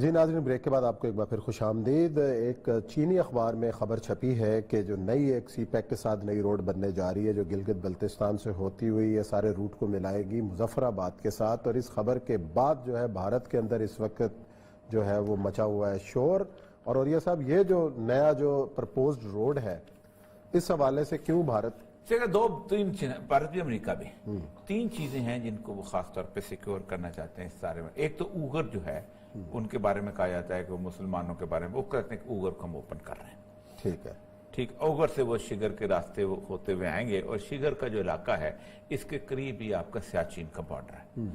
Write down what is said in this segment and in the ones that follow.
جی ناظرین، بریک کے بعد آپ کو ایک بار پھر خوش آمدید۔ ایک چینی اخبار میں خبر چھپی ہے کہ جو نئی ایک سی پیک کے ساتھ نئی روڈ بننے جا رہی ہے جو گلگت بلتستان سے ہوتی ہوئی یہ سارے روٹ کو ملائے گی مظفر آباد کے ساتھ، اور اس خبر کے بعد جو ہے بھارت کے اندر اس وقت جو ہے وہ مچا ہوا ہے شور۔ اور اوریہ صاحب، یہ جو نیا جو پرپوزڈ روڈ ہے اس حوالے سے کیوں بھارت تین چیزیں، بھارت بھی امریکہ بھی تین چیزیں ہیں جن کو وہ خاص طور پہ سیکیور کرنا چاہتے ہیں اس سارے میں۔ ایک تو اوغر جو ہے ان کے بارے میں کہا جاتا ہے کہ وہ مسلمانوں کے بارے میں وہ کہتے ہیں کہ اوغر کو ہم اوپن کر رہے ہیں۔ ٹھیک، اوغر سے وہ شگر کے راستے ہوتے ہوئے آئیں گے، اور شگر کا جو علاقہ ہے اس کے قریب ہی آپ کا سیاچین کا بارڈر ہے،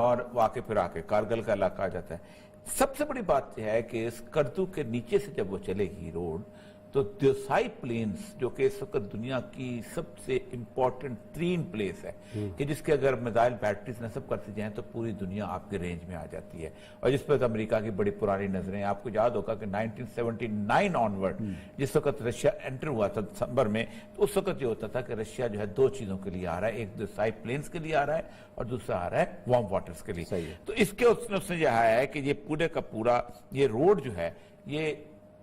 اور واقع پھر آ کے کارگل کا علاقہ آ جاتا ہے۔ سب سے بڑی بات یہ ہے کہ اس کردو کے نیچے سے جب وہ چلے گی روڈ تو دیوسائی پلینز جو کہ اس وقت دنیا کی سب سے امپورٹنٹ ترین پلیس ہے کہ جس کے اگر میزائل بیٹریز نصب کرتے جائیں تو پوری دنیا آپ کے رینج میں آ جاتی ہے، اور جس پر امریکہ کی بڑی پرانی نظریں ہیں۔ آپ کو یاد ہوگا کہ 1979 آنورڈ جس وقت رشیا انٹر ہوا تھا دسمبر میں، تو اس وقت یہ ہوتا تھا کہ رشیا جو ہے دو چیزوں کے لیے آ رہا ہے، ایک دیوسائی پلینز کے لیے آ رہا ہے اور دوسرا آ رہا ہے وارم واٹرز کے لیے۔ تو اس کے اس نے یہ ہے کہ یہ پورے کا پورا یہ روڈ جو ہے یہ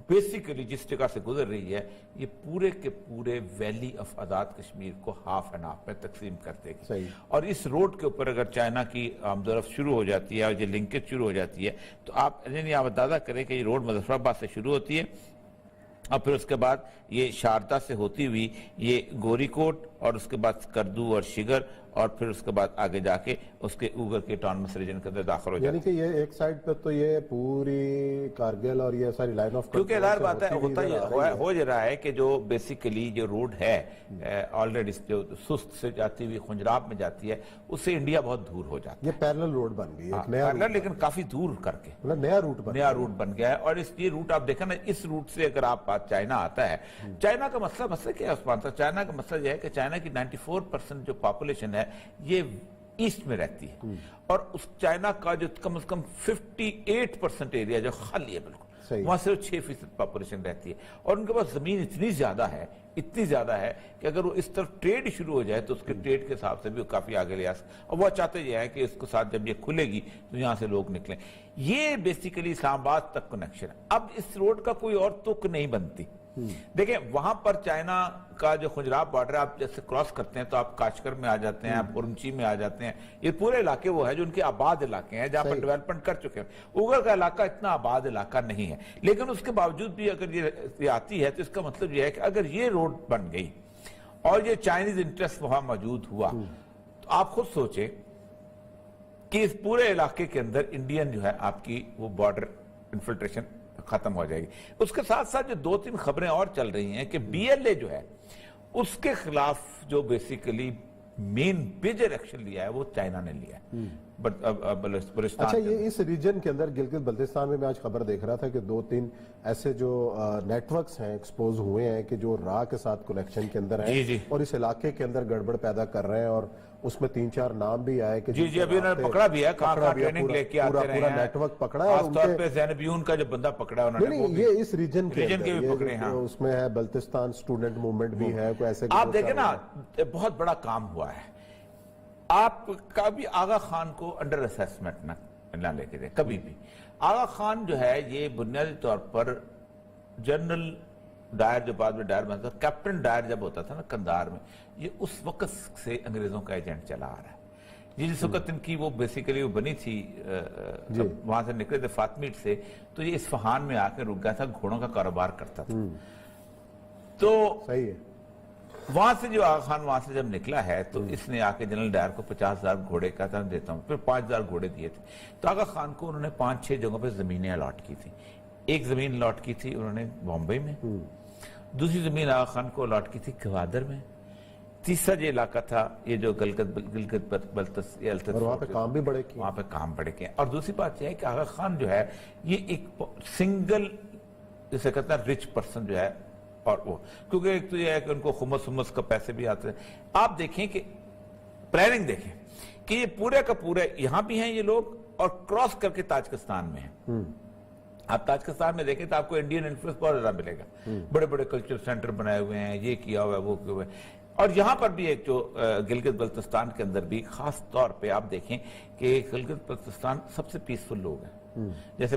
بیسیکلی جس جگہ سے گزر رہی ہے یہ پورے کے پورے ویلی آف آزاد کشمیر کو ہاف اینڈ ہاف میں تقسیم کر دے گی، اور اس روڈ کے اوپر اگر چائنا کی آمد و رفت شروع ہو جاتی ہے اور یہ لنکیج شروع ہو جاتی ہے تو آپ اندازہ کریں کہ یہ روڈ مظفر آباد سے شروع ہوتی ہے، اور پھر اس کے بعد یہ شاردا سے ہوتی ہوئی یہ گوری کوٹ، اور اس کے بعد کردو اور شگر، اور پھر اس کے بعد آگے جا کے اس کے اوغر کے اٹانومس ریجن کے اندر داخل ہو جاتی ہے۔ یعنی کہ یہ ایک سائیڈ پہ تو یہ پوری کارگل اور یہ ساری لائن آف کیونکہ ظاہر بات ہے ہو جا رہا ہے کہ جو بیسیکلی جو روڈ ہے آلریڈی جو سست سے جاتی ہوئی خنجراب میں جاتی ہے اس سے انڈیا بہت دور ہو جاتا ہے۔ یہ پیرلل روڈ بن گئی ہے، پیرلل لیکن کافی دور کر کے نیا روٹ بن گیا ہے، اور یہ روٹ آپ دیکھیں نا، اس روٹ سے اگر آپ چائنا آتا ہے، چائنا کا مسئلہ کیا ہے عثمان صاحب؟ چائنا کا مسئلہ یہ ہے کہ چائنا کی 94% جو پاپولیشن ہے یہ ایسٹ میں رہتی ہے، اور اس چائنا کا جو کم از کم 58% ایریا جو خالی ہے بالکل، وہاں صرف 6% پاپولیشن رہتی ہے، اور ان کے پاس زمین اتنی زیادہ ہے کہ اگر وہ اس طرف ٹریڈ شروع ہو جائے تو اس کے ٹریڈ کے حساب سے بھی وہ کافی آگے لے آ سکتے، اور وہ چاہتے یہ ہے کہ اس کے ساتھ جب یہ کھلے گی تو یہاں سے لوگ نکلیں۔ یہ بیسیکلی اسلام آباد تک کنیکشن ہے۔ اب اس روڈ کا کوئی اور تک نہیں بنتی۔ دیکھیں وہاں پر چائنا کا جو خنجراب بارڈر آپ جیسے کراس کرتے ہیں تو آپ کاشکر میں آ جاتے ہیں، آپ اورنچی میں آ جاتے ہیں، یہ پورے علاقے وہ ہے جو ان کے آباد علاقے ہیں جہاں پر ڈیولپمنٹ کر چکے ہیں۔ اوغر کا علاقہ اتنا آباد علاقہ نہیں ہے، لیکن اس کے باوجود بھی اگر یہ آتی ہے تو اس کا مطلب یہ ہے کہ اگر یہ روڈ بن گئی اور یہ چائنیز انٹرسٹ وہاں موجود ہوا تو آپ خود سوچیں کہ اس پورے علاقے کے اندر انڈین جو ہے آپ کی وہ بارڈر انفلٹریشن ختم ہو جائے گی۔ اس کے ساتھ ساتھ جو 2-3 خبریں اور چل رہی ہیں کہ بی ایل اے جو ہے اس کے خلاف جو بیسیکلی مین میجر ایکشن لیا ہے وہ چائنا نے لیا ہے بلوچستان۔ اچھا، یہ اس ریجن کے اندر گلگت بلتستان میں آج خبر دیکھ رہا تھا کہ 2-3 ایسے جو نیٹ ورکس ہیں ایکسپوز ہوئے ہیں کہ جو راہ کے ساتھ کنیکشن کے اندر ہیں اور اس علاقے کے اندر گڑبڑ پیدا کر رہے ہیں، اور اس میں 3-4 نام بھی آئے کہ جی ابھی انہوں نے پکڑا بھی ہے، کہاں ٹریننگ لے کے آتے رہے ہیں، پورا نیٹ ورک پکڑا ہے، خاص طور پہ زینبیون کا جو بندہ پکڑا ہے انہوں نے، یہ اس ریجن کے بھی پکڑے ہیں، اس میں ہے بلتستان سٹوڈنٹ موومنٹ بھی ہے، کوئی ایسے آپ دیکھیں نا بہت بڑا کام ہوا ہے۔ آپ کبھی آغا خان کو انڈر اسیسمنٹ نہ لے کے دیں کبھی بھی۔ آغا خان جو ہے یہ بنیادی طور پر جنرل ڈائر جو بعد میں ڈائر بنتا تھا، کیپٹن ڈائر جب ہوتا تھا نا کندھار میں، یہ اس وقت سے انگریزوں کا ایجنٹ چلا آ رہا ہے۔ جس وقت ان کی وہ بیسیکلی وہ بنی تھی، وہاں سے نکلے تھے فاطمیٹ سے، تو یہ اصفہان میں آ کے رک گیا تھا، گھوڑوں کا کاروبار کرتا تھا۔ تو صحیح ہے، وہاں سے جو آغا خان وہاں سے جب نکلا ہے تو اس نے آ کے جنرل ڈائر کو 50,000 گھوڑے کا تھا دیتا ہوں، پھر 5,000 گھوڑے دیے تھے۔ تو آغا خان کو انہوں نے 5-6 جگہوں پہ زمینیں الاٹ کی تھی۔ ایک زمین الاٹ کی تھی انہوں نے بامبے میں، دوسری زمین آغا خان کو الاٹ کی تھی گوادر میں، تیسرا جو علاقہ تھا یہ جو گلگت بلتستان، اور وہاں پہ کام بھی بڑے کیے، وہاں پہ کام بڑے کیے۔ اور دوسری بات یہ ہے کہ آغا خان جو ہے یہ ایک سنگل جسے کہتا ہے رچ پرسن جو ہے، اور وہ کیونکہ ایک تو یہ ہے کہ ان کو خمس کا پیسے بھی آتے ہیں۔ آپ دیکھیں کہ پلاننگ دیکھیں کہ یہ پورے کا پورے یہاں بھی ہیں یہ لوگ اور کراس کر کے تاجکستان میں ہیں۔ آپ تاجکستان میں دیکھیں تو آپ کو انڈین انفلوئنس بہت زیادہ ملے گا، بڑے بڑے کلچر سینٹر بنائے ہوئے ہیں، یہ کیا ہوا ہے وہ کیا ہوا ہے۔ اور یہاں پر بھی ایک جو گلگت بلتستان کے اندر بھی خاص طور پہ آپ دیکھیں کہ گلگت بلتستان سب سے پیسفل لوگ ہیں، جیسے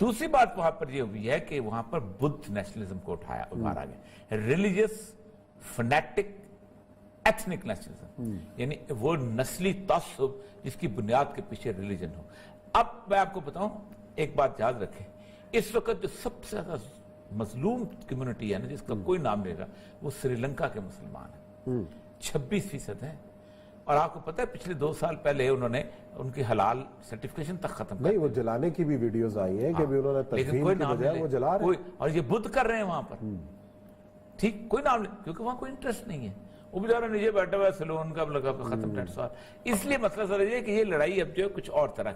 دوسری بات وہاں پر یہ ہوئی ہے کہ وہاں پر بدھ نیشنلزم کو ابھارا گیا، ریلیجس فنیٹک ایتھنک نیشنلزم، یعنی وہ نسلی تعصب جس کی بنیاد کے پیچھے ریلیجن ہو۔ اب میں آپ کو بتاؤں ایک بات یاد رکھیں، اس وقت جو سب سے زیادہ مظلوم کمیونٹی ہے نا، جس کا کوئی نام نہیں رہا، وہ سری لنکا کے مسلمان ہیں، 26% ہیں۔ اور آپ کو پتہ ہے پچھلے 2 سال پہلے انہوں نے ان کی حلال سرٹیفکیشن تک ختم کر نہیں، وہ جلانے کی بھی ویڈیوز آئی ہیں کہ انہوں نے تدفین کی بجائے وہ جلا رہے ہیں، اور یہ بدھ کر رہے ہیں وہاں پر، ٹھیک، کوئی نام نہیں، کیونکہ وہاں کوئی انٹرسٹ نہیں ہے، وہ بیچارہ نیچے بیٹھا ہوا ہے سلون کا لگا ختم، اس لیے مسئلہ سر یہ ہے کہ یہ لڑائی اب جو ہے کچھ اور طرح